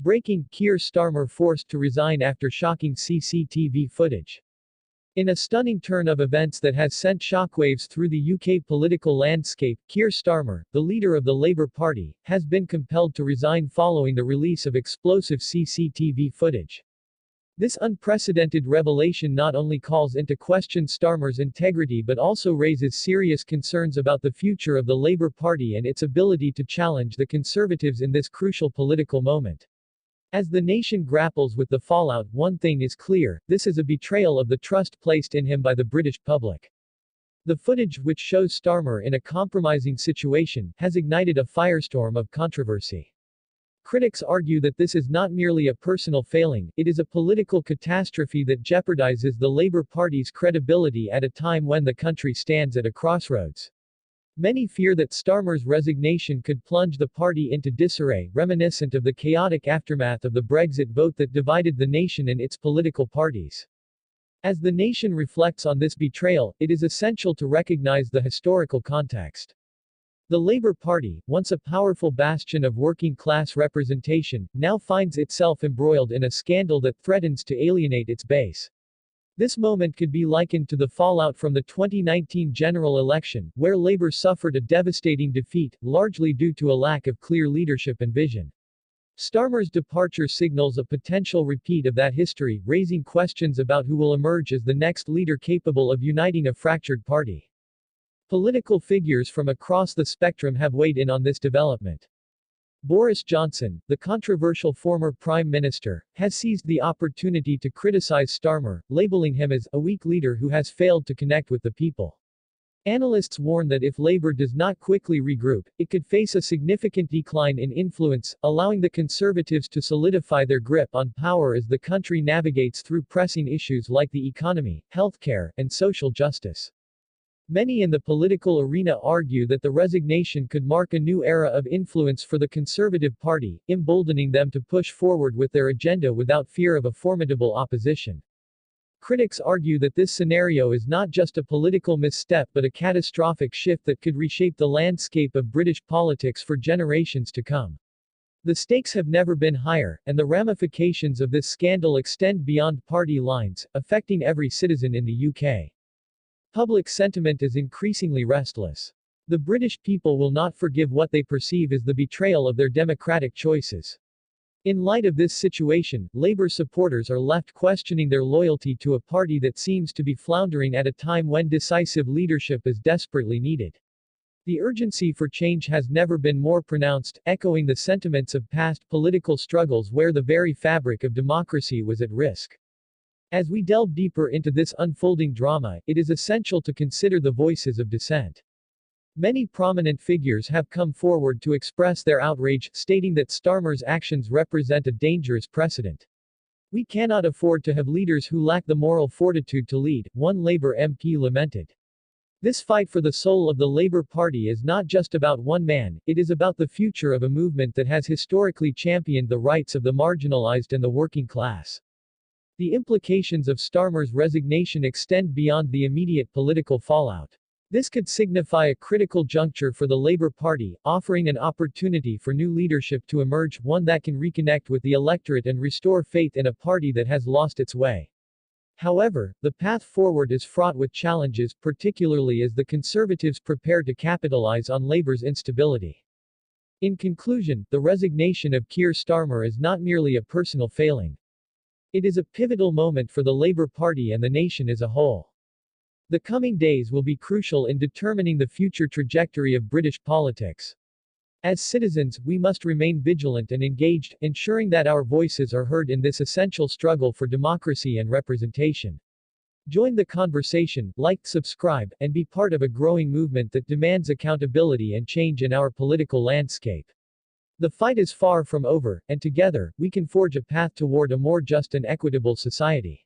Breaking: Keir Starmer forced to resign after shocking CCTV footage. In a stunning turn of events that has sent shockwaves through the UK political landscape, Keir Starmer, the leader of the Labour Party, has been compelled to resign following the release of explosive CCTV footage. This unprecedented revelation not only calls into question Starmer's integrity but also raises serious concerns about the future of the Labour Party and its ability to challenge the Conservatives in this crucial political moment. As the nation grapples with the fallout, one thing is clear: this is a betrayal of the trust placed in him by the British public. The footage, which shows Starmer in a compromising situation, has ignited a firestorm of controversy. Critics argue that this is not merely a personal failing, it is a political catastrophe that jeopardizes the Labour Party's credibility at a time when the country stands at a crossroads. Many fear that Starmer's resignation could plunge the party into disarray, reminiscent of the chaotic aftermath of the Brexit vote that divided the nation and its political parties. As the nation reflects on this betrayal, it is essential to recognize the historical context. The Labour Party, once a powerful bastion of working-class representation, now finds itself embroiled in a scandal that threatens to alienate its base. This moment could be likened to the fallout from the 2019 general election, where Labour suffered a devastating defeat, largely due to a lack of clear leadership and vision. Starmer's departure signals a potential repeat of that history, raising questions about who will emerge as the next leader capable of uniting a fractured party. Political figures from across the spectrum have weighed in on this development. Boris Johnson, the controversial former Prime Minister, has seized the opportunity to criticize Starmer, labeling him as a weak leader who has failed to connect with the people. Analysts warn that if Labour does not quickly regroup, it could face a significant decline in influence, allowing the Conservatives to solidify their grip on power as the country navigates through pressing issues like the economy, healthcare, and social justice. Many in the political arena argue that the resignation could mark a new era of influence for the Conservative Party, emboldening them to push forward with their agenda without fear of a formidable opposition. Critics argue that this scenario is not just a political misstep but a catastrophic shift that could reshape the landscape of British politics for generations to come. The stakes have never been higher, and the ramifications of this scandal extend beyond party lines, affecting every citizen in the UK. Public sentiment is increasingly restless. The British people will not forgive what they perceive as the betrayal of their democratic choices. In light of this situation, Labour supporters are left questioning their loyalty to a party that seems to be floundering at a time when decisive leadership is desperately needed. The urgency for change has never been more pronounced, echoing the sentiments of past political struggles where the very fabric of democracy was at risk. As we delve deeper into this unfolding drama, it is essential to consider the voices of dissent. Many prominent figures have come forward to express their outrage, stating that Starmer's actions represent a dangerous precedent. "We cannot afford to have leaders who lack the moral fortitude to lead," one Labour MP lamented. "This fight for the soul of the Labour Party is not just about one man, it is about the future of a movement that has historically championed the rights of the marginalized and the working class." The implications of Starmer's resignation extend beyond the immediate political fallout. This could signify a critical juncture for the Labour Party, offering an opportunity for new leadership to emerge, one that can reconnect with the electorate and restore faith in a party that has lost its way. However, the path forward is fraught with challenges, particularly as the Conservatives prepare to capitalize on Labour's instability. In conclusion, the resignation of Keir Starmer is not merely a personal failing. It is a pivotal moment for the Labour Party and the nation as a whole. The coming days will be crucial in determining the future trajectory of British politics. As citizens, we must remain vigilant and engaged, ensuring that our voices are heard in this essential struggle for democracy and representation. Join the conversation, like, subscribe, and be part of a growing movement that demands accountability and change in our political landscape. The fight is far from over, and together, we can forge a path toward a more just and equitable society.